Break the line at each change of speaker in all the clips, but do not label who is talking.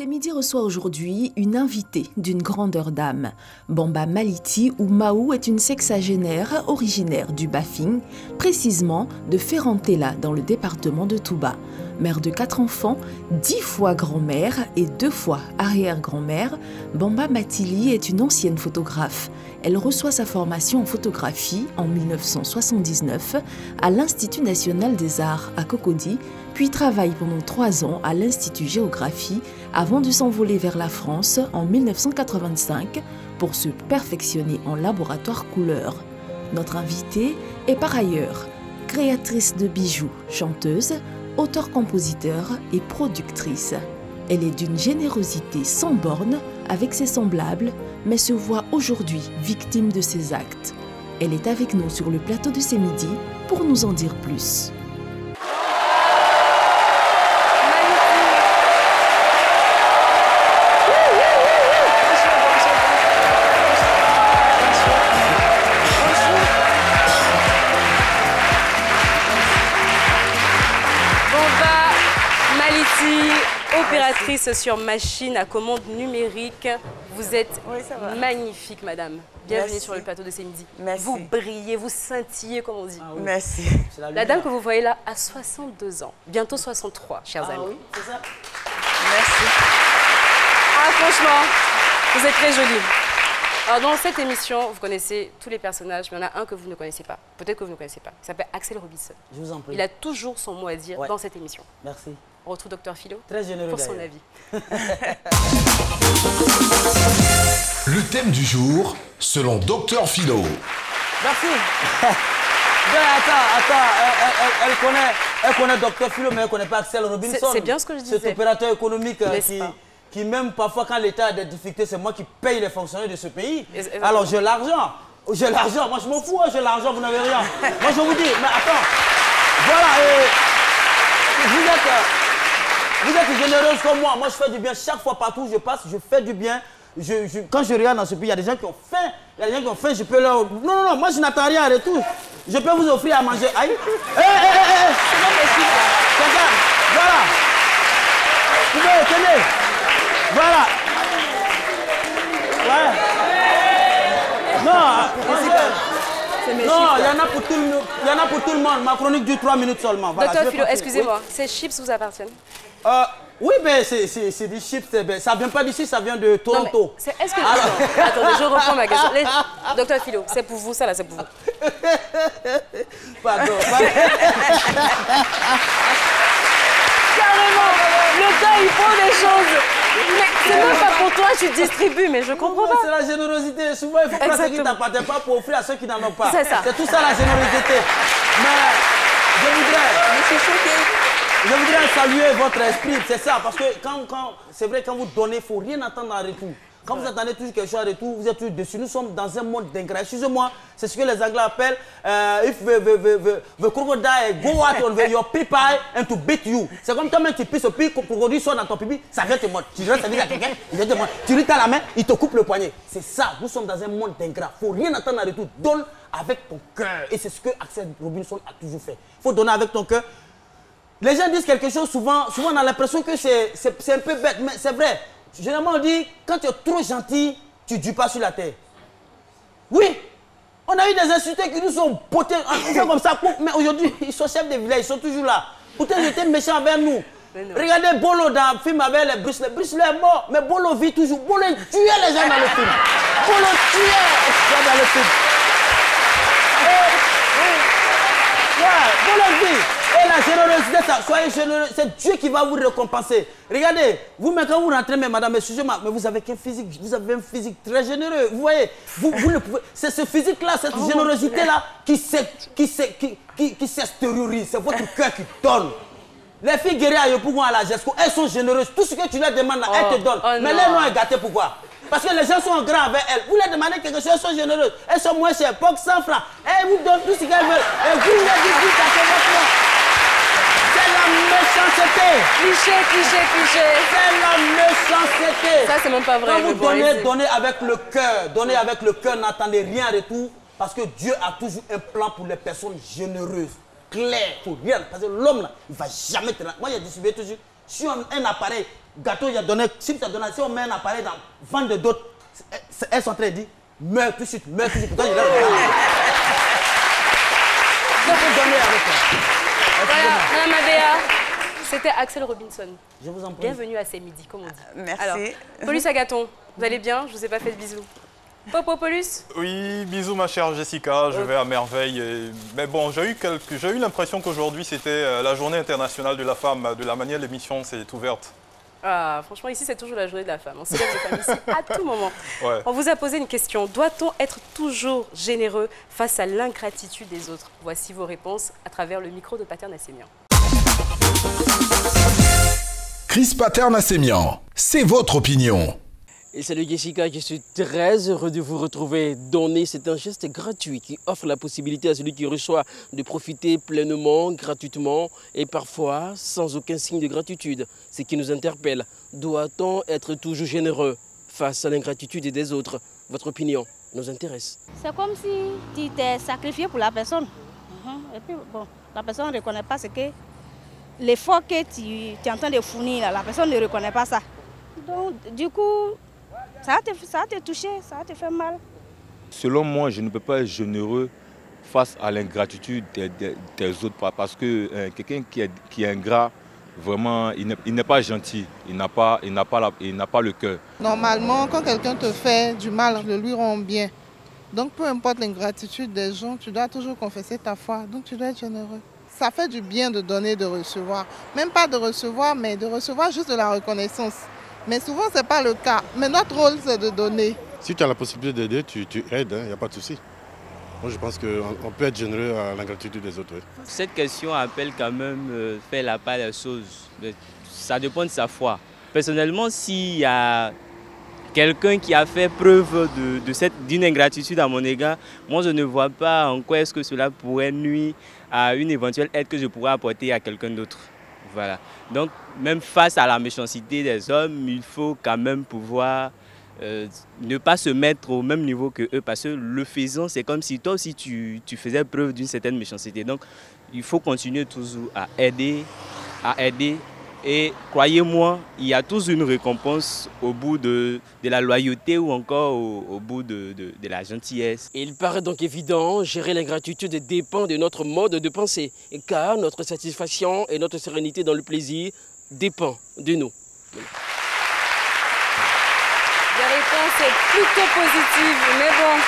Midi reçoit aujourd'hui une invitée d'une grandeur d'âme. Bamba Maliti ou Maou est une sexagénaire originaire du Bafing, précisément de Ferrantella dans le département de Touba. Mère de 4 enfants, 10 fois grand-mère et 2 fois arrière-grand-mère, Bamba Matili est une ancienne photographe. Elle reçoit sa formation en photographie en 1979 à l'Institut national des arts à Cocody, puis travaille pendant 3 ans à l'Institut Géographie avant de s'envoler vers la France en 1985 pour se perfectionner en laboratoire couleur. Notre invitée est par ailleurs créatrice de bijoux, chanteuse, auteure-compositeur et productrice. Elle est d'une générosité sans borne avec ses semblables, mais se voit aujourd'hui victime de ses actes. Elle est avec nous sur le plateau de ces midis pour nous en dire plus.
Opératrice sur machine à commande numérique. Vous êtes magnifique, madame. Bienvenue sur le plateau de ces midis.
Merci.
Vous brillez, vous scintillez, comme on dit.
Ah oui. Merci.
La dame que vous voyez là a 62 ans, bientôt 63, chers amis.
Oui, c'est ça. Merci.
Ah, franchement, vous êtes très jolie. Alors, dans cette émission, vous connaissez tous les personnages, mais il y en a un que vous ne connaissez pas. Peut-être que vous ne connaissez pas. Il s'appelle Axel Robinson.
Je vous en prie.
Il a toujours son mot à dire dans cette émission.
Merci.
On retrouve Dr Philo
Très généreux
pour son avis.
Le thème du jour, selon Dr Philo.
Merci. Attends, elle connaît Dr Philo, mais elle ne connaît pas Axel Robinson.
C'est bien ce que je disais.
Cet opérateur économique qui même parfois quand l'État a des difficultés, c'est moi qui paye les fonctionnaires de ce pays. Alors j'ai l'argent. J'ai l'argent. Moi je m'en fous, j'ai l'argent, vous n'avez rien. Moi je vous dis, mais attends. Voilà, vous êtes généreuse comme moi. Moi, je fais du bien. Chaque fois, partout où je passe, je fais du bien. Quand je regarde dans ce pays, il y a des gens qui ont faim. Il y a des gens qui ont faim, je peux leur... Non, moi, je n'attends rien en retour. Je peux vous offrir à manger. Aïe. Regarde, voilà. Tenez. Voilà. Ouais. Non, il y en a pour tout le monde. Ma chronique dure 3 minutes seulement. Voilà,
Docteur Philo, excusez-moi, ces chips vous appartiennent?
Oui, mais c'est des chips. Ça vient pas d'ici, ça vient de Toronto.
Est-ce que... Attendez, je reprends ma question. Docteur Philo, c'est pour vous, ça là, c'est pour vous.
Pardon.
Carrément, le gars, il faut des choses. Mais c'est même pas pour toi, tu distribues, mais je comprends pas.
C'est la générosité. Souvent, il faut prendre ce qui ne t'appartient pas pour offrir à ceux qui n'en ont pas.
C'est ça.
C'est tout ça la générosité. Mais je voudrais saluer votre esprit, c'est ça. Parce que c'est vrai, quand vous donnez, il ne faut rien attendre en retour. Quand vous attendez toujours quelque chose en retour, vous êtes toujours dessus. Nous sommes dans un monde d'ingrats. Excusez-moi, c'est ce que les Anglais appellent if the crocodile go out on your pipi and to beat you. C'est comme toi-même tu pisses au pipi, le crocodile sort dans ton pipi, ça vient te mordre. Tu rentres, ça vient à quelqu'un, il vient te mordre. Tu rites à la main, il te coupe le poignet. C'est ça, nous sommes dans un monde d'ingrats. Il ne faut rien attendre en retour. Donne avec ton cœur. Et c'est ce que Axel Robinson a toujours fait. Il faut donner avec ton cœur. Les gens disent quelque chose, souvent on a l'impression que c'est un peu bête, mais c'est vrai. Généralement, on dit, quand tu es trop gentil, tu ne dures pas sur la terre. Oui, on a eu des insultés qui nous sont potés, comme ça, mais aujourd'hui, ils sont chefs de village, ils sont toujours là. Pourtant, ils étaient méchants avec nous. Regardez Bolo dans le film avec les Bruce Lee. Bruce Lee est mort, mais Bolo vit toujours. Bolo tuait les gens dans le film. Bolo tuait les gens dans le film. Bolo vit. Et la générosité, soyez généreux, c'est Dieu qui va vous récompenser. Regardez, vous-même quand vous rentrez, mais madame, excusez-moi, mais vous avez un physique très généreux. Vous voyez, vous ne pouvez. C'est ce physique-là, cette générosité-là qui s'extériorise. C'est votre cœur qui donne. Les filles guerrières à Yopougon à la GESCO, elles sont généreuses. Tout ce que tu leur demandes là, elles te donnent. Mais leur nom est gâté, pourquoi? Parce que les gens sont grands avec elles. Vous leur demandez quelque chose, elles sont généreuses. Elles sont moins chères, pas que 100 francs. Elles vous donnent tout ce qu'elles veulent. Et vous leur dites, c'est votre nom. C'est la méchanceté.
Cliché.
C'est la méchanceté.
Ça, c'est même pas vrai.
Quand vous donnez avec le cœur. Donnez avec le cœur, n'attendez rien en retour. Parce que Dieu a toujours un plan pour les personnes généreuses. Clair, pour rien. Parce que l'homme, là, il ne va jamais te... Moi, j'ai distribué toujours. Si un appareil, gâteau, il a donné, si on met un appareil dans le ventre de d'autres, elles sont en train de dire, meurs tout de suite, meurs tout de suite. Pourtant, il a
Voilà, Madame Abéa, c'était Axel Robinson.
Je vous en prie.
Bienvenue à C'est Midi, comme on dit.
Merci.
Alors, Paulus Agathon, vous allez bien? Je ne vous ai pas fait de bisous. Popo, Paulus?
Oui, bisous ma chère Jessica, je vais à merveille. Mais bon, j'ai eu l'impression qu'aujourd'hui c'était la journée internationale de la femme. De la manière l'émission s'est ouverte.
Ah, franchement, ici, c'est toujours la journée de la femme. On célèbre les femmes ici à tout moment.
Ouais.
On vous a posé une question. Doit-on être toujours généreux face à l'ingratitude des autres? Voici vos réponses à travers le micro de Pater Nassemian.
Chris Pater Nassemian, c'est votre opinion.
Et salut Jessica, je suis très heureux de vous retrouver. Donner, c'est un geste gratuit qui offre la possibilité à celui qui reçoit de profiter pleinement, gratuitement et parfois sans aucun signe de gratitude. Ce qui nous interpelle, doit-on être toujours généreux face à l'ingratitude des autres? Votre opinion nous intéresse.
C'est comme si tu t'es sacrifié pour la personne. Et puis, bon, la personne ne reconnaît pas ce que l'effort que tu es en train de fournir, la personne ne reconnaît pas ça. Donc, du coup, ça va te toucher, ça va te faire mal.
Selon moi, je ne peux pas être généreux face à l'ingratitude des autres. Parce que quelqu'un qui est ingrat, vraiment, il n'est pas gentil, il n'a pas le cœur.
Normalement, quand quelqu'un te fait du mal, le lui rend bien. Donc peu importe l'ingratitude des gens, tu dois toujours confesser ta foi, donc tu dois être généreux. Ça fait du bien de donner, de recevoir. Même pas de recevoir, mais de recevoir juste de la reconnaissance. Mais souvent, ce n'est pas le cas. Mais notre rôle, c'est de donner.
Si tu as la possibilité d'aider, tu aides, il n'y a pas de souci. Moi, je pense qu'on peut être généreux à l'ingratitude des autres. Oui.
Cette question appelle quand même faire la part des choses. Ça dépend de sa foi. Personnellement, s'il y a quelqu'un qui a fait preuve d'une ingratitude à mon égard, moi, je ne vois pas en quoi est-ce que cela pourrait nuire à une éventuelle aide que je pourrais apporter à quelqu'un d'autre. Voilà. Donc, même face à la méchanceté des hommes, il faut quand même pouvoir ne pas se mettre au même niveau que eux, parce que le faisant, c'est comme si toi aussi tu faisais preuve d'une certaine méchanceté. Donc, il faut continuer toujours à aider. Et croyez-moi, il y a toujours une récompense au bout de la loyauté ou encore au bout de la gentillesse.
Il paraît donc évident, gérer l'ingratitude dépend de notre mode de pensée, car notre satisfaction et notre sérénité dans le plaisir dépend de nous.
La réponse est plutôt positive, mais bon,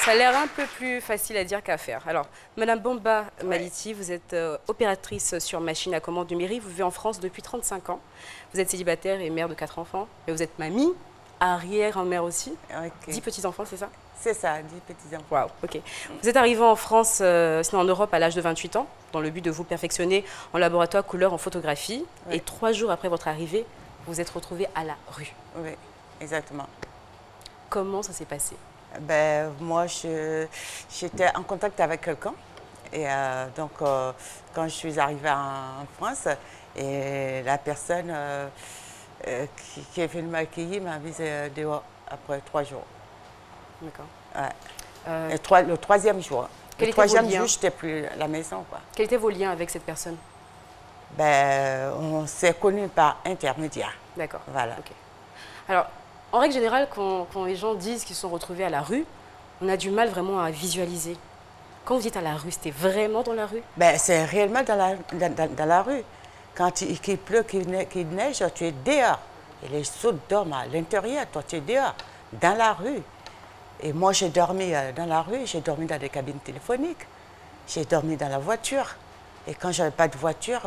ça a l'air un peu plus facile à dire qu'à faire. Alors, Madame Bomba Maliti, vous êtes opératrice sur machine à commande de mairie. Vous vivez en France depuis 35 ans. Vous êtes célibataire et mère de 4 enfants. Et vous êtes mamie, arrière-grand-mère aussi. Okay. 10 petits-enfants, c'est ça?
C'est ça, 10 petits-enfants.
Waouh, ok. Vous êtes arrivée en France, sinon en Europe, à l'âge de 28 ans, dans le but de vous perfectionner en laboratoire couleur en photographie. Oui. Et 3 jours après votre arrivée, vous êtes retrouvée à la rue.
Oui, exactement.
Comment ça s'est passé?
Ben, moi, j'étais en contact avec quelqu'un. Et donc, quand je suis arrivée en France, et la personne qui est venue m'accueillir m'a mis dehors après 3 jours.
D'accord.
Ouais. Le troisième jour. Le troisième jour, je n'étais plus à la maison, quoi.
Quels étaient vos liens avec cette personne?
Ben, on s'est connus par intermédiaire.
D'accord.
Voilà.
Okay. Alors, en règle générale, quand les gens disent qu'ils sont retrouvés à la rue, on a du mal vraiment à visualiser. Quand vous dites à la rue, c'était vraiment dans la rue?
Ben, c'est réellement dans la rue. Quand il pleut, qu'il neige, tu es dehors. Et les autres dorment à l'intérieur, toi tu es dehors, dans la rue. Et moi, j'ai dormi dans la rue, j'ai dormi dans des cabines téléphoniques, j'ai dormi dans la voiture. Et quand je n'avais pas de voiture,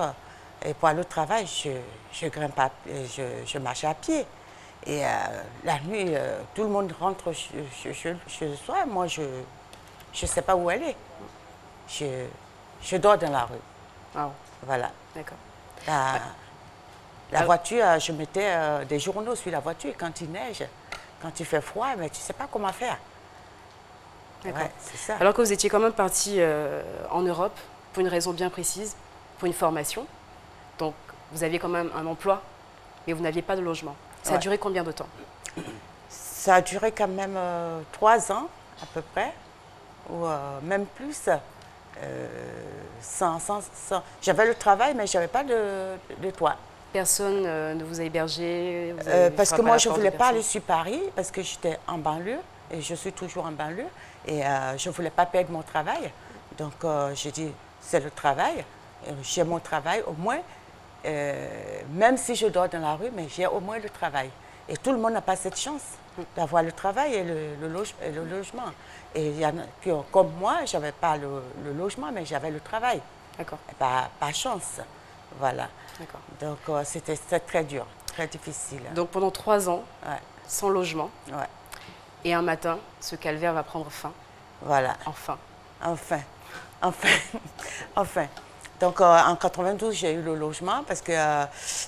et pour aller au travail, je je marchais à pied. Et la nuit, tout le monde rentre chez soi. Moi, je ne sais pas où aller. Je dors dans la rue.
Oh.
Voilà.
D'accord.
La voiture, je mettais des journaux sur la voiture quand il neige, quand il fait froid, mais tu ne sais pas comment faire.
D'accord.
Ouais, c'est ça.
Alors que vous étiez quand même parti en Europe pour une raison bien précise, pour une formation. Donc, vous aviez quand même un emploi, mais vous n'aviez pas de logement. Ça a duré combien de temps?
Ça a duré quand même 3 ans, à peu près, ou même plus. J'avais le travail, mais je n'avais pas de toit.
personne ne vous a hébergé?
Parce que moi, je ne voulais pas aller sur Paris, parce que j'étais en banlieue, et je suis toujours en banlieue, et je ne voulais pas perdre mon travail. Donc, j'ai dit, c'est le travail, j'ai mon travail, au moins, même si je dors dans la rue, mais j'ai au moins le travail. Et tout le monde n'a pas cette chance d'avoir le travail et le logement. Et il y en a qui ont, comme moi, je n'avais pas le logement, mais j'avais le travail.
D'accord.
Pas chance. Voilà.
D'accord.
Donc, c'était très dur, très difficile.
Donc, pendant 3 ans, sans logement.
Ouais.
Et un matin, ce calvaire va prendre fin.
Voilà.
Enfin.
Enfin. Enfin. Donc, en 92, j'ai eu le logement parce que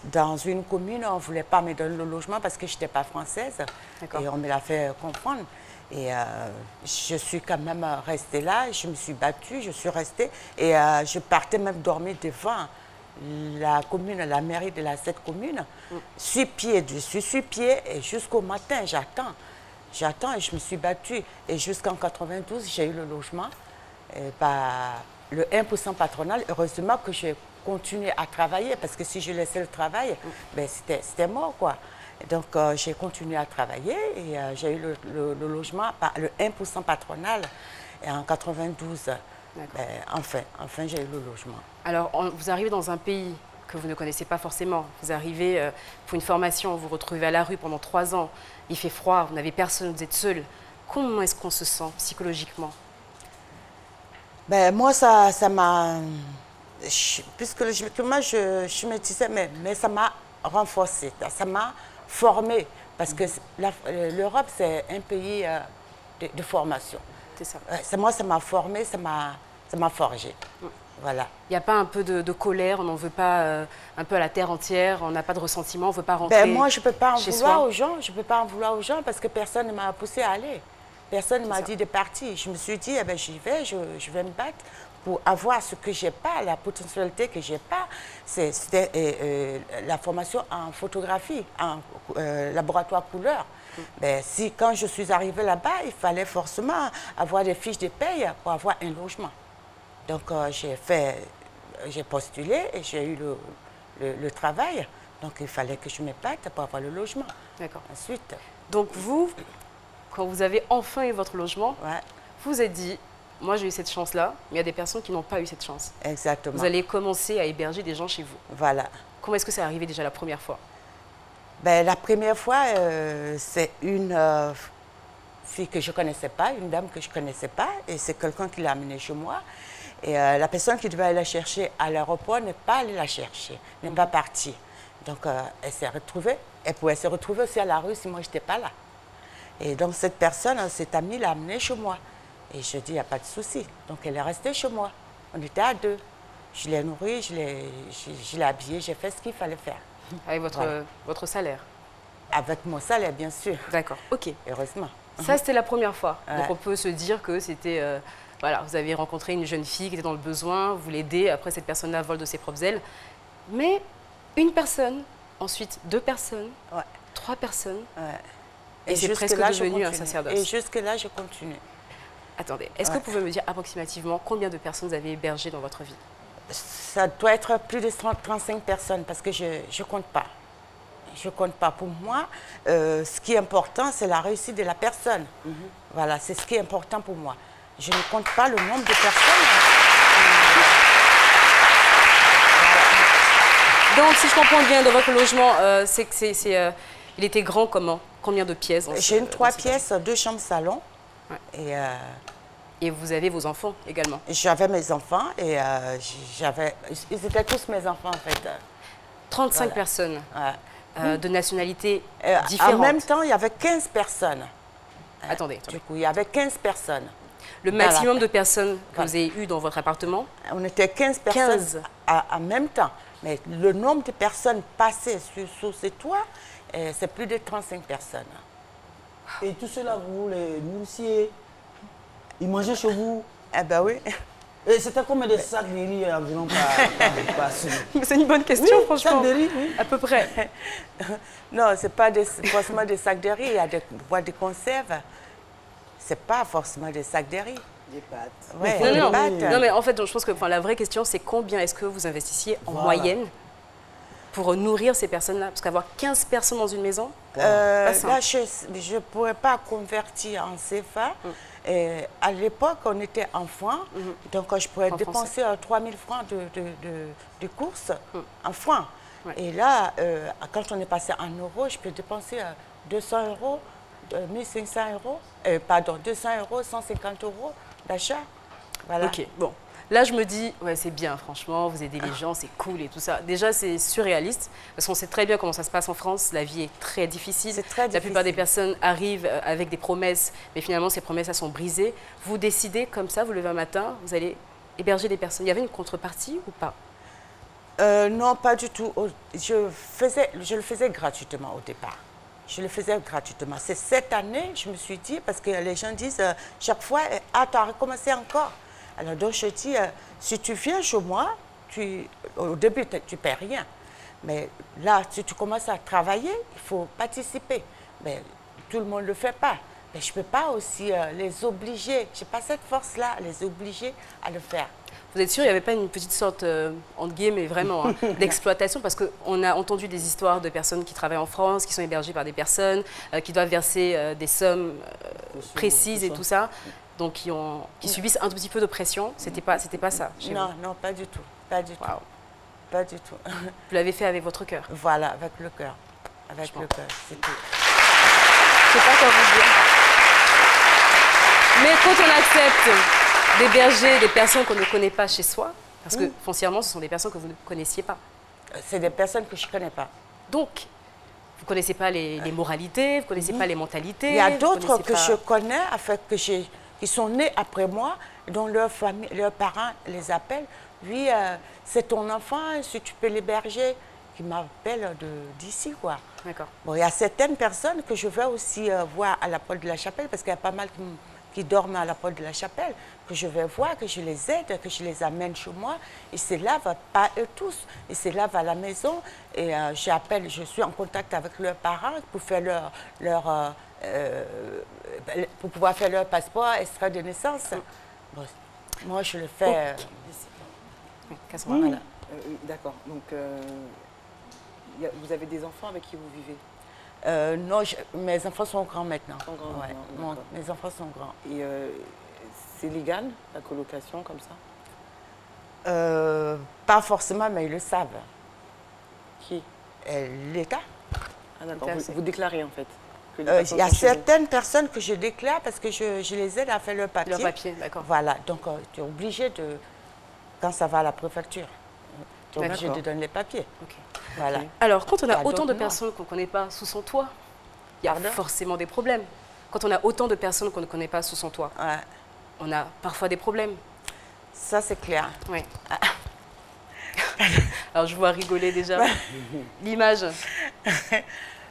dans une commune, on ne voulait pas me donner le logement parce que je n'étais pas française. Et on me l'a fait comprendre. Et je suis quand même restée là, je me suis battue, je suis restée. Et je partais même dormir devant la commune, la mairie de cette commune. Sur pied, je suis sur pied et jusqu'au matin, j'attends. J'attends et je me suis battue. Et jusqu'en 92, j'ai eu le logement. Et le 1% patronal, heureusement que j'ai continué à travailler parce que si je laissais le travail, ben c'était mort, quoi. Donc, j'ai continué à travailler et j'ai eu le logement, le 1% patronal et en 92. Enfin, j'ai eu le logement.
Alors, vous arrivez dans un pays que vous ne connaissez pas forcément. Vous arrivez pour une formation, vous vous retrouvez à la rue pendant 3 ans. Il fait froid, vous n'avez personne, vous êtes seul. Comment est-ce qu'on se sent psychologiquement?
Ben, moi, ça m'a... Puisque moi, je me disais, mais ça m'a renforcé, ça m'a formé. Parce que l'Europe, c'est un pays de formation.
C'est ça.
Moi, ça m'a formé, ça m'a forgé. Voilà.
Il n'y a pas un peu de colère, on n'en veut pas un peu à la terre entière, on n'a pas de ressentiment, on ne veut pas rentrer chez soi?
Moi, je ne peux pas en vouloir aux gens, je ne peux pas en vouloir aux gens parce que personne ne m'a poussé à aller. Personne ne m'a dit de partir. Je me suis dit, eh ben, j'y vais, je vais me battre pour avoir ce que je n'ai pas, la potentialité que je n'ai pas. C'était la formation en photographie, en laboratoire couleur. Ben, quand je suis arrivée là-bas, il fallait forcément avoir des fiches de paye pour avoir un logement. Donc, j'ai postulé et j'ai eu le travail. Donc, il fallait que je me batte pour avoir le logement.
D'accord.
Ensuite.
Donc, vous, quand vous avez enfin eu votre logement, vous vous êtes dit, moi j'ai eu cette chance-là, mais il y a des personnes qui n'ont pas eu cette chance.
Exactement.
Vous allez commencer à héberger des gens chez vous.
Voilà.
Comment est-ce que c'est arrivé déjà la première fois?
Ben, la première fois, c'est une fille que je ne connaissais pas, une dame que je ne connaissais pas, et c'est quelqu'un qui l'a amenée chez moi. Et la personne qui devait aller la chercher à l'aéroport n'est pas allée la chercher, n'est pas partie. Donc, elle s'est retrouvée, elle pouvait se retrouver aussi à la rue si moi je n'étais pas là. Et donc, cette personne, cette amie, l'a amenée chez moi. Et je dis, il n'y a pas de souci. Donc, elle est restée chez moi. On était à 2. Je l'ai nourrie, je l'ai habillée, j'ai fait ce qu'il fallait faire.
Avec votre salaire? Avec
mon salaire, bien sûr.
D'accord, ok.
Heureusement.
Ça, c'était la première fois. Donc, on peut se dire que c'était... voilà, vous avez rencontré une jeune fille qui était dans le besoin, vous l'aidez, après, cette personne-là vole de ses propres ailes. Mais une personne, ensuite 2 personnes, 3 personnes... Et c'est presque devenu un sacerdoce.
Et jusque-là, je continue.
Attendez, est-ce que vous pouvez me dire approximativement combien de personnes vous avez hébergées dans votre vie?
Ça doit être plus de 35 personnes parce que je ne compte pas. Je ne compte pas. Pour moi, ce qui est important, c'est la réussite de la personne. Voilà, c'est ce qui est important pour moi. Je ne compte pas le nombre de personnes.
Donc, si je comprends bien de votre logement, c'est que il était grand comment? Combien de pièces?
J'ai 3 pièces, 2 chambres salon.
Et vous avez vos enfants également?
J'avais mes enfants et ils étaient tous mes enfants en fait.
35 personnes de nationalités différentes.
En même temps, il y avait 15 personnes.
Attendez.
Du coup, il y avait 15 personnes.
Le maximum de personnes que vous avez eu dans votre appartement?
On était 15 personnes en même temps. Mais le nombre de personnes passées sous ces toits, c'est plus de 35 personnes.
Et tout cela, vous les nourrissiez? Ils mangeaient chez vous?
Eh ben oui.
Et c'était combien de sacs de riz environ par semaine?
C'est une bonne question, franchement.
Sacs de riz, oui.
À peu près.
Non, ce n'est pas forcément des sacs de riz. Il y a des boîtes de conserve. Ce n'est pas forcément des sacs de riz.
Des pâtes.
Ouais,
non,
pâtes.
Non, mais en fait, je pense que la vraie question, c'est combien est-ce que vous investissiez en moyenne pour nourrir ces personnes-là? Parce qu'avoir 15 personnes dans une maison,
là, je ne pourrais pas convertir en CFA. Et à l'époque, on était en francs, donc je pourrais dépenser 3 000 francs de courses en francs. Ouais. Et là, quand on est passé en euros, je peux dépenser 200 euros, 1500 euros, pardon, 200 euros, 150 euros d'achat. Voilà.
Ok, bon. Là, je me dis, ouais, c'est bien, franchement, vous aidez les gens, c'est cool et tout ça. Déjà, c'est surréaliste, parce qu'on sait très bien comment ça se passe en France. La vie est très difficile.
C'est très difficile.
La plupart des personnes arrivent avec des promesses, mais finalement, ces promesses, elles sont brisées. Vous décidez comme ça, vous levez un matin, vous allez héberger des personnes. Il y avait une contrepartie ou pas?
Non, pas du tout. Je le faisais gratuitement au départ. Je le faisais gratuitement. C'est cette année, je me suis dit, parce que les gens disent chaque fois, ah, tu as recommencé encore. Alors donc je dis, si tu viens chez moi, au début, tu ne paies rien. Mais là, si tu commences à travailler, il faut participer. Mais tout le monde ne le fait pas. Mais je ne peux pas aussi les obliger. Je n'ai pas cette force-là, à les obliger à le faire.
Vous êtes sûr, il n'y avait pas une petite sorte, entre guillemets, vraiment, hein, d'exploitation? Parce qu'on a entendu des histoires de personnes qui travaillent en France, qui sont hébergées par des personnes, qui doivent verser des sommes précises et tout ça. Donc qui subissent un tout petit peu de pression. C'était pas ça chez vous?
Non, pas du tout. Pas du tout. Pas du tout.
Vous l'avez fait avec votre cœur?
Voilà, avec le cœur. Avec le cœur, c'est tout.
Je ne sais pas quoi vous dire. Mais quand on accepte d'héberger des personnes qu'on ne connaît pas chez soi, parce que foncièrement, ce sont des personnes que vous ne connaissiez pas.
C'est des personnes que je ne connais pas.
Donc, vous ne connaissez pas les moralités, vous ne connaissez pas les mentalités.
Il y a d'autres que je connais, qui sont nés après moi, dont leurs parents les appellent. Oui, c'est ton enfant, si tu peux l'héberger, qui m'appellent d'ici, quoi.
D'accord.
Bon, il y a certaines personnes que je vais aussi voir à la porte de la chapelle, parce qu'il y a pas mal qui dorment à la porte de la chapelle, que je vais voir, que je les aide, que je les amène chez moi. Ils se lavent, pas eux tous, ils se lavent à la maison. Et je suis en contact avec leurs parents pour faire pour pouvoir faire leur passeport, extrait de naissance. Bon, moi, je le fais.
Voilà. D'accord. Donc, vous avez des enfants avec qui vous vivez?
Non, mes enfants sont grands maintenant.
Grands,
mes enfants sont grands.
Et c'est légal, la colocation, comme ça?
Pas forcément, mais ils le savent.
Qui?
L'État.
Ah d'accord, vous déclarez en fait?
Il y a certaines personnes que je déclare parce que je les aide à faire leur papier.
Leur papier, d'accord.
Voilà, donc tu es obligé de, quand ça va à la préfecture, tu es obligé de donner les papiers.
Okay.
Voilà.
Alors, quand on a autant de personnes qu'on ne connaît pas sous son toit, il y a forcément des problèmes. Quand on a autant de personnes qu'on ne connaît pas sous son toit, on a parfois des problèmes.
Ça, c'est clair.
Oui. Alors, je vois rigoler déjà. L'image.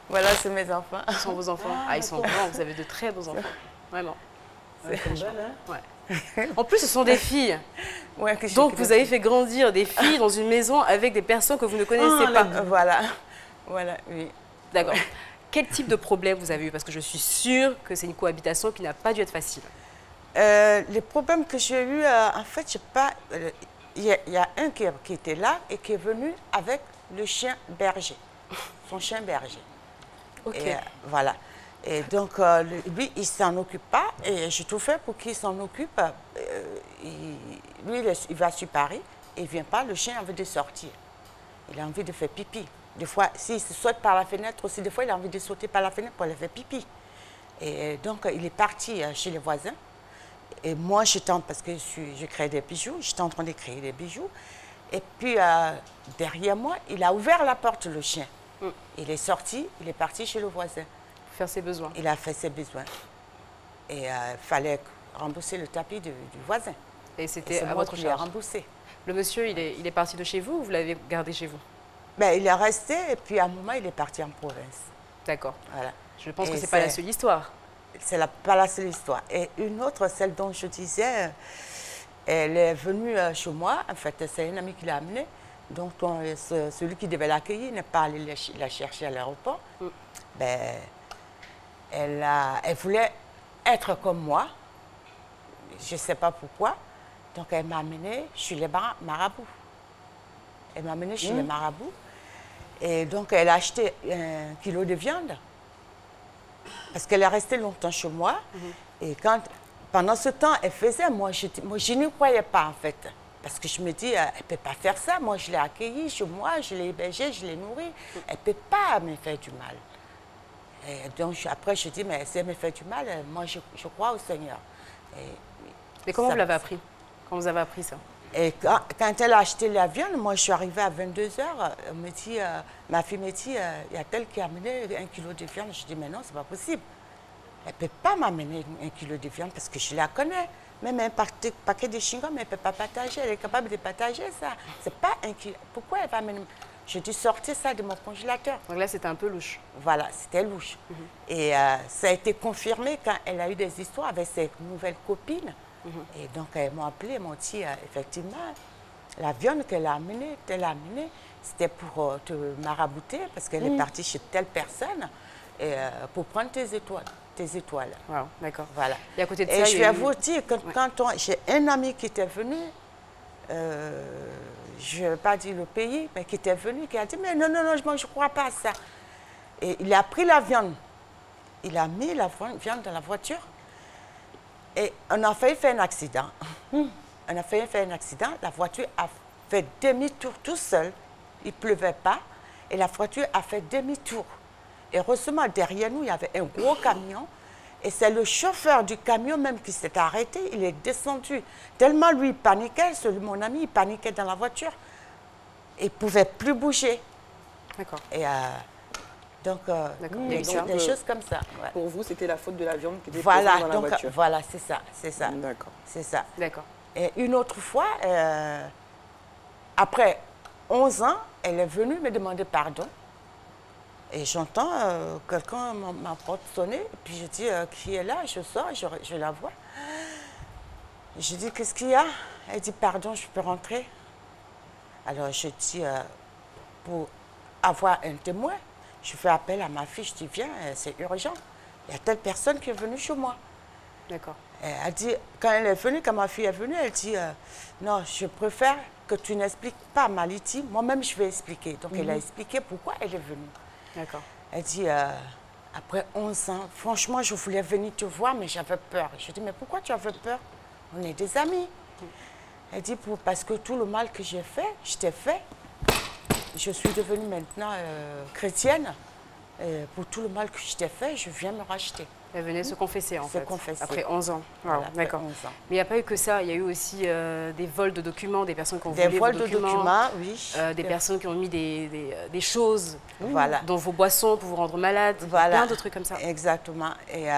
Voilà, c'est mes enfants.
Ce sont vos enfants. Ah, ils sont grands, vous avez de très beaux enfants. Vraiment.
C'est belle, hein?
Ouais. En plus, ce sont des filles.
Ouais,
donc, vous avez fait grandir des filles dans une maison avec des personnes que vous ne connaissez pas.
Voilà. Voilà, oui.
D'accord. Quel type de problème vous avez eu? Parce que je suis sûre que c'est une cohabitation qui n'a pas dû être facile.
Les problèmes que j'ai eus, en fait, je sais pas. Il y a un qui était là et qui est venu avec le chien berger, son chien berger.
Ok.
Et, voilà. Et donc, lui, il ne s'en occupe pas et j'ai tout fait pour qu'il s'en occupe. Lui, il va sur Paris et il ne vient pas, le chien a envie de sortir. Il a envie de faire pipi. Des fois, s'il se saute par la fenêtre aussi, des fois, il a envie de sauter par la fenêtre pour aller faire pipi. Et donc, il est parti chez les voisins. Et moi, parce que je crée des bijoux, j'étais en train de créer des bijoux. Et puis, derrière moi, il a ouvert la porte, le chien. Il est sorti, il est parti chez le voisin.
Faire ses besoins.
Il a fait ses besoins. Et il fallait rembourser le tapis du voisin.
Et c'était à votre charge.
Remboursé.
Le monsieur, il est parti de chez vous ou vous l'avez gardé chez vous?
Ben, il est resté et puis à un moment, il est parti en province.
D'accord.
Voilà.
Je pense que ce n'est pas la seule histoire.
C'est pas la seule histoire. Et une autre, celle dont je disais, elle est venue chez moi. En fait, c'est une amie qui l'a amenée. Donc, celui qui devait l'accueillir n'est pas allé la chercher à l'aéroport. Ben, elle voulait être comme moi. Je ne sais pas pourquoi. Donc, elle m'a amenée chez les marabouts. Elle m'a amenée chez les marabouts. Et donc, elle a acheté 1 kilo de viande. Parce qu'elle est restée longtemps chez moi. Et pendant ce temps, elle faisait, moi, je n'y croyais pas, en fait. Parce que je me dis, elle ne peut pas faire ça. Moi, je l'ai accueillie chez moi, je l'ai hébergée, je l'ai nourrie. Elle ne peut pas me faire du mal. Et donc, après, je dis, mais si elle me fait du mal, moi, je crois au Seigneur.
Mais comment vous l'avez appris? Comment vous avez appris ça?
Et quand elle a acheté la viande, moi, je suis arrivée à 22h. Ma fille me dit, il y a telle qui a amené 1 kilo de viande. Je dis, mais non, ce n'est pas possible. Elle ne peut pas m'amener 1 kilo de viande parce que je la connais. Même un paquet de chewing-gum, elle ne peut pas partager. Elle est capable de partager ça. C'est pas 1 kilo. Pourquoi elle va m'amener? Je dis, sortez ça de mon congélateur.
Donc là, c'était un peu louche.
Voilà, c'était louche. Et ça a été confirmé quand elle a eu des histoires avec ses nouvelles copines. Et donc, elles m'ont appelé, elles m'ont dit, effectivement, la viande qu'elle a amenée, c'était pour te marabouter parce qu'elle est partie chez telle personne et, pour prendre tes étoiles.
Wow, d'accord.
Voilà.
Et à côté de
et
ça,
je vais vous dire, j'ai un ami qui était venu, je ne vais pas dire le pays, mais qui était venu, qui a dit, mais non, moi, je ne crois pas à ça. Et il a pris la viande. Il a mis la viande dans la voiture. Et on a failli faire un accident. On a failli faire un accident. La voiture a fait demi-tour tout seul. Il ne pleuvait pas. Et la voiture a fait demi-tour. Et heureusement, derrière nous, il y avait un gros camion. Et c'est le chauffeur du camion même qui s'est arrêté. Il est descendu. Tellement lui, il paniquait. Mon ami, il paniquait dans la voiture. Il ne pouvait plus bouger.
D'accord.
Et donc, des choses comme ça. Ouais.
Pour vous, c'était la faute de la viande qui était
voilà,
présente dans la
donc,
voiture.
Voilà, c'est ça.
D'accord.
C'est ça.
D'accord.
Et une autre fois, après 11 ans, elle est venue me demander pardon. Et j'entends quelqu'un ma porte sonner. Puis je dis, qui est là? Je sors, je la vois. Je dis, qu'est-ce qu'il y a? Elle dit, pardon, je peux rentrer? Alors je dis, pour avoir un témoin, je fais appel à ma fille, je dis, viens, c'est urgent. Il y a telle personne qui est venue chez moi.
D'accord.
Elle dit, quand elle est venue, quand ma fille est venue, elle dit, non, je préfère que tu n'expliques pas à Maliti, moi-même je vais expliquer. Donc elle a expliqué pourquoi elle est venue.
D'accord.
Elle dit, après 11 ans, franchement, je voulais venir te voir, mais j'avais peur. Je dis, mais pourquoi tu avais peur? On est des amis. Elle dit, parce que tout le mal que j'ai fait, je t'ai fait. Je suis devenue maintenant chrétienne. Pour tout le mal que je t'ai fait, je viens me racheter.
Elle venait se confesser, en fait.
Confesser.
Après 11 ans. Wow, d'accord. Mais il n'y a pas eu que ça. Il y a eu aussi des vols de documents, des personnes qui ont volé vos documents. Des vols de documents,
oui.
Des personnes qui ont mis des choses
voilà.
dans vos boissons pour vous rendre malade.
Voilà.
Plein de trucs comme ça.
Exactement. Et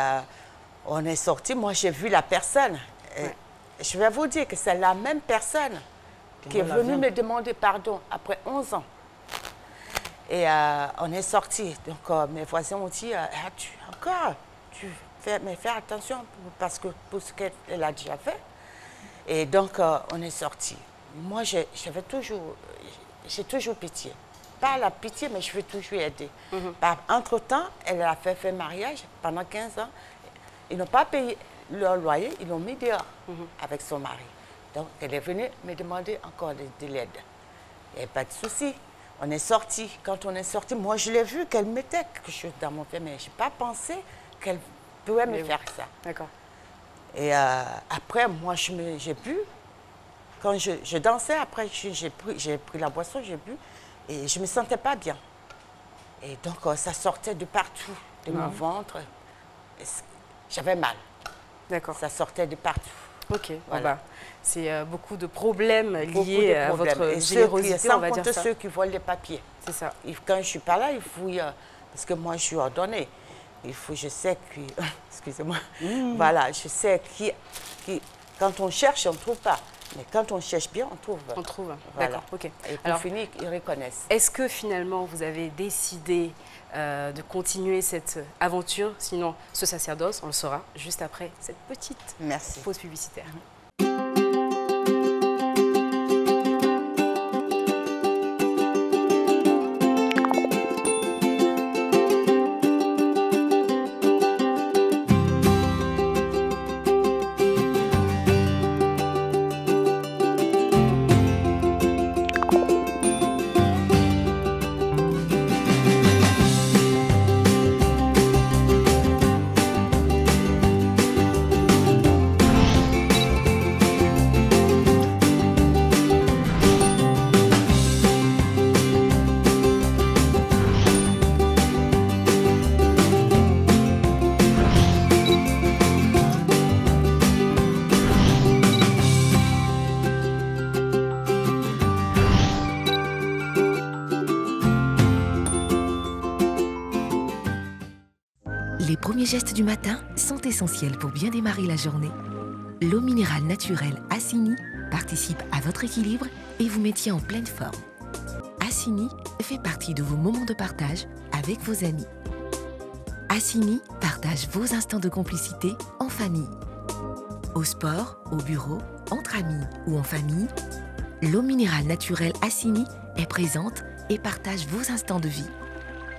on est sorti. Moi, j'ai vu la personne. Je vais vous dire que c'est la même personne qui est venue me demander pardon après 11 ans. Et on est sortis. Donc, mes voisins ont dit, mais fais attention parce que pour ce qu'elle a déjà fait. Et donc, on est sortis. Moi, j'ai toujours pitié. Pas la pitié, mais je veux toujours aider. Entre-temps, elle a fait mariage pendant 15 ans. Ils n'ont pas payé leur loyer, ils l'ont mis dehors avec son mari. Donc, elle est venue me demander encore de l'aide. Il n'y avait pas de souci. On est sortis. Quand on est sortis, moi, je l'ai vu qu'elle mettait quelque chose dans mon pied, mais je n'ai pas pensé qu'elle pouvait me faire ça.
D'accord.
Et après, moi, j'ai bu. Quand je dansais, après, j'ai pris la boisson, j'ai bu. Et je ne me sentais pas bien. Et donc, ça sortait de partout, de mon ventre. J'avais mal.
D'accord.
Ça sortait de partout.
Ok,
voilà.
C'est beaucoup de problèmes liés à votre générosité, on va dire ça.
Sans compter ceux qui volent les papiers.
C'est ça.
Et quand je ne suis pas là, il faut... parce que moi, je suis ordonnée. Je sais que... Excusez-moi. Voilà, je sais qui... Quand on cherche, on ne trouve pas. Mais quand on cherche bien, on trouve.
On trouve,
voilà.
D'accord, ok.
Et pour finir, ils reconnaissent.
Est-ce que finalement, vous avez décidé de continuer cette aventure? Sinon, ce sacerdoce, on le saura juste après cette petite pause publicitaire.
Les premiers gestes du matin sont essentiels pour bien démarrer la journée. L'eau minérale naturelle Assini participe à votre équilibre et vous maintient en pleine forme. Assini fait partie de vos moments de partage avec vos amis. Assini partage vos instants de complicité en famille. Au sport, au bureau, entre amis ou en famille, l'eau minérale naturelle Assini est présente et partage vos instants de vie.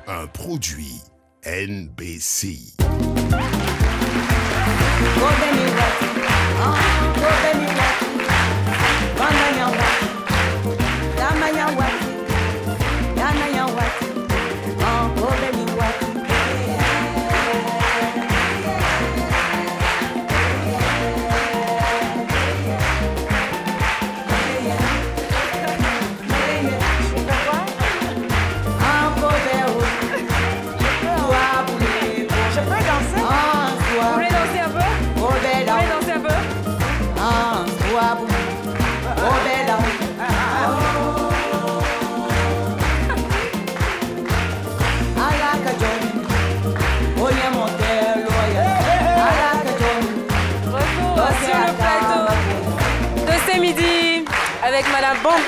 Un produit NBC.
Avec Madame Bomba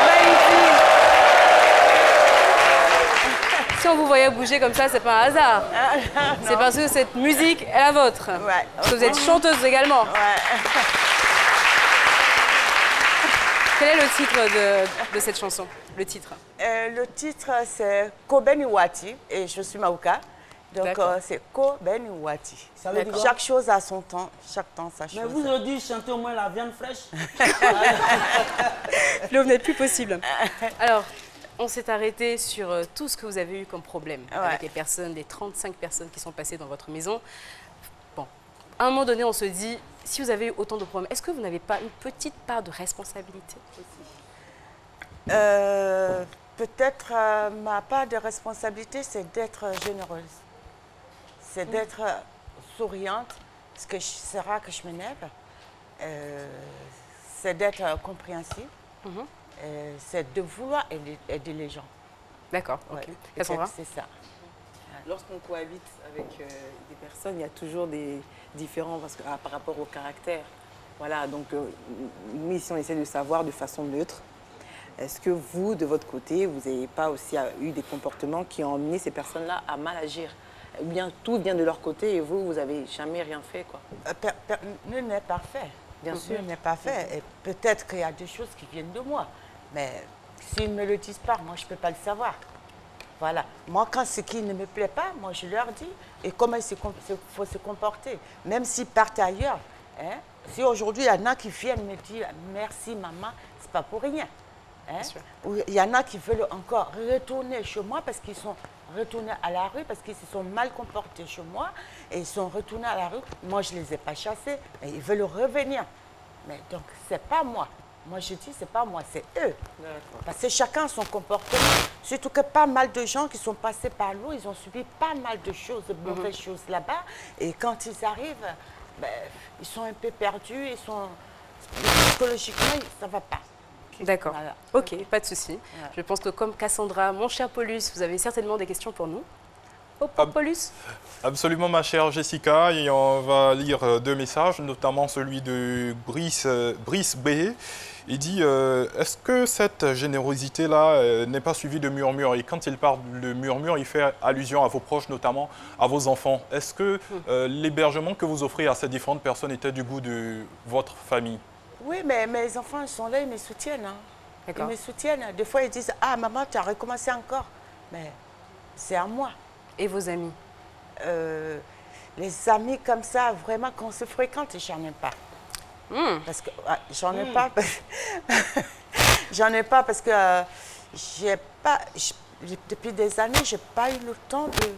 Maliti. Si on vous voyait bouger comme ça, c'est pas un hasard. C'est parce que cette musique est la vôtre.
Ouais.
Parce que vous êtes chanteuse également.
Ouais.
Quel est le titre de cette chanson? Le titre
C'est Kobeniwati et je suis Maouka. Donc c'est Kobeniwati. Chaque chose a son temps, chaque temps sa chose.
Mais vous auriez dû chanter au moins la viande fraîche.
Là, vous n'êtes plus possible. Alors, on s'est arrêté sur tout ce que vous avez eu comme problème avec les personnes, les 35 personnes qui sont passées dans votre maison. Bon, à un moment donné, on se dit, si vous avez eu autant de problèmes, est-ce que vous n'avez pas une petite part de responsabilité aussi?
Peut-être ma part de responsabilité, c'est d'être généreuse. C'est d'être souriante, parce que c'est rare que je m'énerve. C'est d'être compréhensive. C'est de vouloir aider les gens.
D'accord, ok. Cassandra?
C'est ça.
Lorsqu'on cohabite avec des personnes, il y a toujours des différends par rapport au caractère. Voilà, donc nous ici, on essaie de savoir de façon neutre. Est-ce que vous, de votre côté, vous n'avez pas aussi eu des comportements qui ont emmené ces personnes-là à mal agir? Ou bien tout vient de leur côté et vous n'avez jamais rien fait, quoi?
Nul n'est parfait.
Bien sûr.
Nul n'est parfait. Et peut-être qu'il y a des choses qui viennent de moi. Mais s'ils ne me le disent pas, moi, je ne peux pas le savoir. Voilà. Moi, quand ce qui ne me plaît pas, moi, je leur dis. Et comment il faut se comporter. Même s'ils partent ailleurs. Hein? Si aujourd'hui, il y en a qui viennent me dire « Merci, maman », ce n'est pas pour rien. Hein? Il y en a qui veulent encore retourner chez moi parce qu'ils sont retournés à la rue, parce qu'ils se sont mal comportés chez moi et ils sont retournés à la rue. Moi, je ne les ai pas chassés, mais ils veulent revenir. Mais donc, ce n'est pas moi. Moi, je dis, ce n'est pas moi, c'est eux. Parce que chacun a son comportement. Surtout que pas mal de gens qui sont passés par l'eau, ils ont subi pas mal de choses, de mauvaises choses là-bas. Et quand ils arrivent, ben, ils sont un peu perdus, psychologiquement, ça ne va pas.
D'accord.
Voilà.
Ok, pas de souci. Voilà. Je pense que comme Cassandra, mon cher Paulus, vous avez certainement des questions pour nous. Paulus?
Absolument, ma chère Jessica. Et on va lire deux messages, notamment celui de Brice B. Il dit, est-ce que cette générosité-là n'est pas suivie de murmures? Et quand il parle de murmures, il fait allusion à vos proches, notamment à vos enfants. Est-ce que l'hébergement que vous offrez à ces différentes personnes était du goût de votre famille?
Oui, mais mes enfants, ils sont là, ils me soutiennent. Hein. Ils me soutiennent. Des fois, ils disent, ah, maman, tu as recommencé encore. Mais c'est à moi.
Et vos amis?
Les amis comme ça, vraiment, qu'on se fréquente, j'en ai pas. Parce que j'en ai pas. J'en ai pas parce que depuis des années, j'ai pas eu le temps de.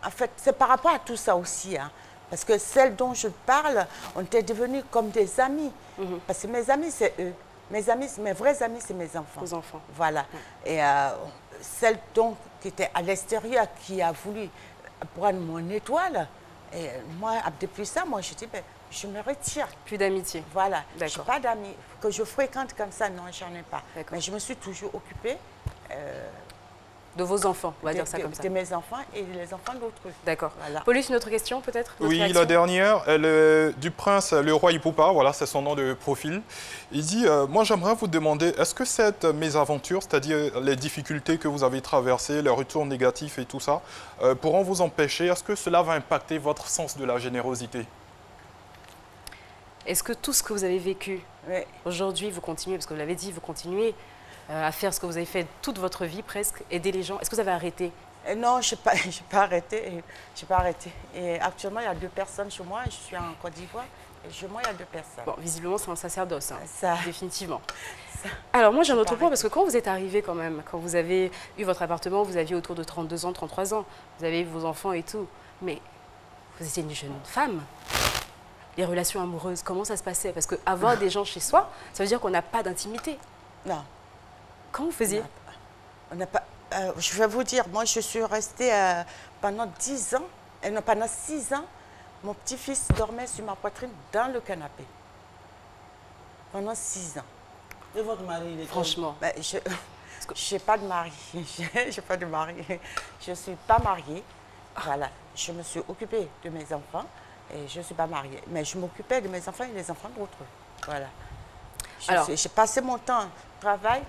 En fait, c'est par rapport à tout ça aussi. Hein. Parce que celles dont je parle, on était devenus comme des amis. Parce que mes amis, c'est eux. Mes vrais amis, c'est mes enfants.
Vos enfants.
Voilà. Et celle donc qui était à l'extérieur, qui a voulu prendre mon étoile, et moi, depuis ça, moi, je dis, ben, je me retire.
Plus d'amitié.
Voilà. Je n'ai pas d'amis. Que je fréquente comme ça, non, j'en ai pas. Mais je me suis toujours occupée.
de vos enfants, on va dire ça comme ça.
De mes enfants et les enfants d'autrui.
D'accord.
Voilà.
Paulus, une autre question peut-être?
Oui, la dernière, du prince le roi Ipupa, voilà, c'est son nom de profil. Il dit, moi j'aimerais vous demander, est-ce que cette mésaventure, c'est-à-dire les difficultés que vous avez traversées, les retours négatifs et tout ça, pourront vous empêcher, est-ce que cela va impacter votre sens de la générosité?
Est-ce que tout ce que vous avez vécu aujourd'hui, vous continuez, parce que vous l'avez dit, vous continuez à faire ce que vous avez fait toute votre vie presque, aider les gens? Est-ce que vous avez arrêté?
Non, je n'ai pas arrêté. J'ai pas arrêté. Et actuellement, il y a 2 personnes chez moi. Je suis en Côte d'Ivoire. Et chez moi, il y a 2 personnes.
Bon, visiblement, c'est un sacerdoce, hein,
ça,
définitivement. Ça. Alors moi, j'ai un autre point, parce que quand vous êtes arrivé quand même, quand vous avez eu votre appartement, vous aviez autour de 32 ans, 33 ans, vous avez eu vos enfants et tout, mais vous étiez une jeune femme. Les relations amoureuses, comment ça se passait? Parce qu'avoir des gens chez soi, ça veut dire qu'on n'a pas d'intimité.
Non.
Comment vous faisiez?
On n'a pas... je vais vous dire, moi, je suis restée pendant 10 ans, non, pendant 6 ans, mon petit-fils dormait sur ma poitrine dans le canapé. Pendant 6 ans.
Et votre mari, il est
franchement?
Je n'ai pas de mari. J'ai pas de mari. Je ne suis pas mariée. Voilà. Je me suis occupée de mes enfants et je ne suis pas mariée. Mais je m'occupais de mes enfants et des enfants d'autrui. Voilà. J'ai passé mon temps, travail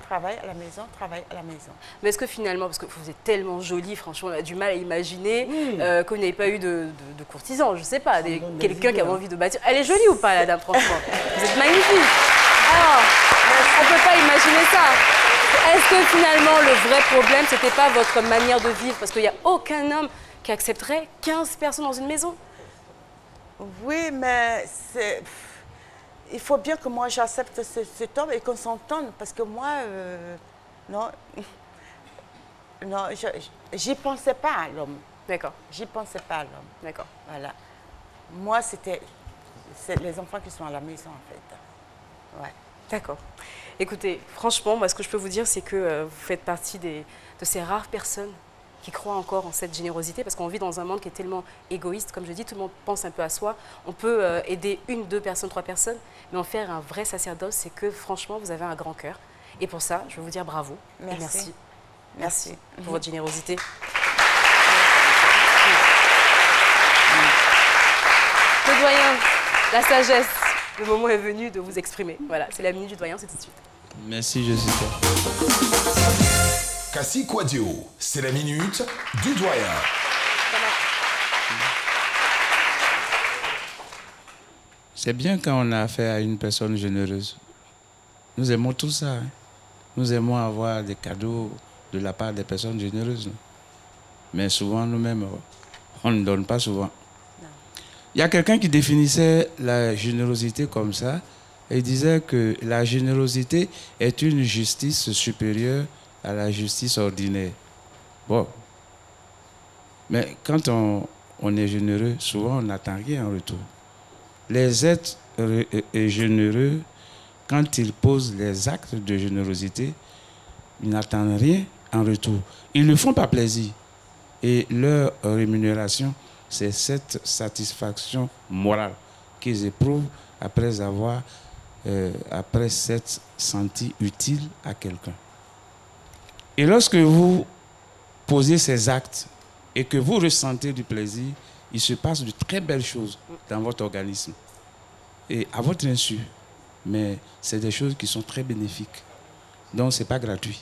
à la maison, travail à la maison.
Mais est-ce que finalement, parce que vous êtes tellement jolie, franchement, on a du mal à imaginer que vous n'avez pas eu de courtisan, je ne sais pas, quelqu'un qui avait envie de bâtir. Elle est jolie ou pas, la dame, franchement? Vous êtes magnifique. Alors, on ne peut pas imaginer ça. Est-ce que finalement, le vrai problème, ce n'était pas votre manière de vivre? Parce qu'il n'y a aucun homme qui accepterait 15 personnes dans une maison.
Oui, mais c'est... Il faut bien que moi j'accepte cet homme et qu'on s'entende, parce que moi, non, j'y pensais pas à l'homme.
D'accord.
J'y pensais pas à l'homme.
D'accord.
Voilà. Moi, c'est les enfants qui sont à la maison, en fait. Ouais.
D'accord. Écoutez, franchement, moi, ce que je peux vous dire, c'est que vous faites partie de ces rares personnes qui croient encore en cette générosité, parce qu'on vit dans un monde qui est tellement égoïste, comme je dis, tout le monde pense un peu à soi. On peut aider 1, 2 personnes, 3 personnes, mais en faire un vrai sacerdoce, c'est que franchement, vous avez un grand cœur. Et pour ça, je veux vous dire bravo.
Merci.
Et merci. Merci pour votre générosité. Le doyen, la sagesse, le moment est venu de vous exprimer. Voilà, c'est la minute du doyen, c'est tout de suite.
Merci, Jessica.
Kassi Kouadio, c'est la minute du doyen.
C'est bien quand on a affaire à une personne généreuse. Nous aimons tout ça. Hein. Nous aimons avoir des cadeaux de la part des personnes généreuses. Mais souvent, nous-mêmes, on ne donne pas souvent. Non. Il y a quelqu'un qui définissait la générosité comme ça. Et il disait que la générosité est une justice supérieure à la justice ordinaire. Bon. Mais quand on est généreux, souvent on n'attend rien en retour. Les êtres généreux, quand ils posent les actes de générosité, ils n'attendent rien en retour. Ils le font par plaisir. Et leur rémunération, c'est cette satisfaction morale qu'ils éprouvent après s'être senti utile à quelqu'un. Et lorsque vous posez ces actes et que vous ressentez du plaisir, il se passe de très belles choses dans votre organisme. Et à votre insu. Mais c'est des choses qui sont très bénéfiques. Donc, ce n'est pas gratuit.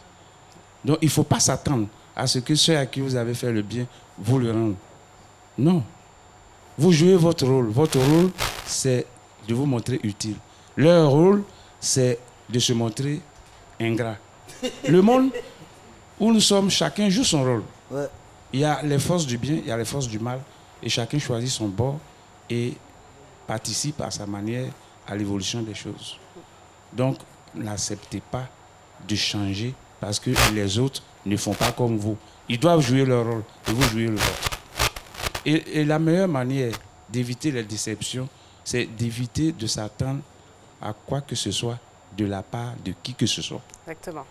Donc, il ne faut pas s'attendre à ce que ceux à qui vous avez fait le bien, vous le rendent. Non. Vous jouez votre rôle. Votre rôle, c'est de vous montrer utile. Leur rôle, c'est de se montrer ingrat. Le monde où nous sommes, chacun joue son rôle. Ouais. Il y a les forces du bien, il y a les forces du mal, et chacun choisit son bord et participe à sa manière à l'évolution des choses. Donc, n'acceptez pas de changer parce que les autres ne font pas comme vous. Ils doivent jouer leur rôle et vous jouez le vôtre. Et la meilleure manière d'éviter les déceptions, c'est d'éviter de s'attendre à quoi que ce soit de la part de qui que ce soit.
Exactement.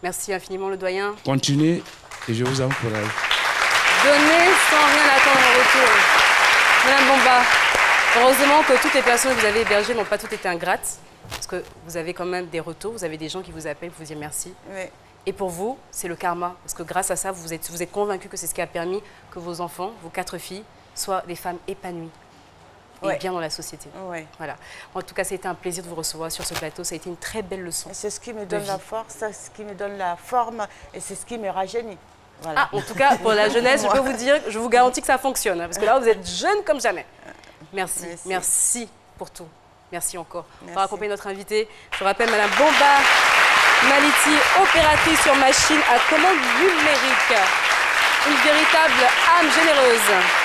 Merci infiniment, le doyen.
Continuez et je vous encourage.
Donnez sans rien attendre en retour. Madame Bomba, heureusement que toutes les personnes que vous avez hébergées n'ont pas toutes été ingrates, parce que vous avez quand même des retours, vous avez des gens qui vous appellent pour vous dire merci.
Oui.
Et pour vous, c'est le karma. Parce que grâce à ça, vous êtes convaincu que c'est ce qui a permis que vos enfants, vos 4 filles, soient des femmes épanouies et bien dans la société. Voilà. En tout cas, c'était un plaisir de vous recevoir sur ce plateau. Ça a été une très belle leçon.
C'est ce qui me donne la force, c'est ce qui me donne la forme et c'est ce qui me rajeunit. Voilà.
Ah, en tout cas, pour la jeunesse, je peux vous dire, je vous garantis que ça fonctionne. Parce que là, vous êtes jeune comme jamais. Merci. Merci pour tout. Merci encore. On va accompagner notre invitée. Je rappelle Madame Bomba Maliti, opératrice sur machine à commande numérique. Une véritable âme généreuse.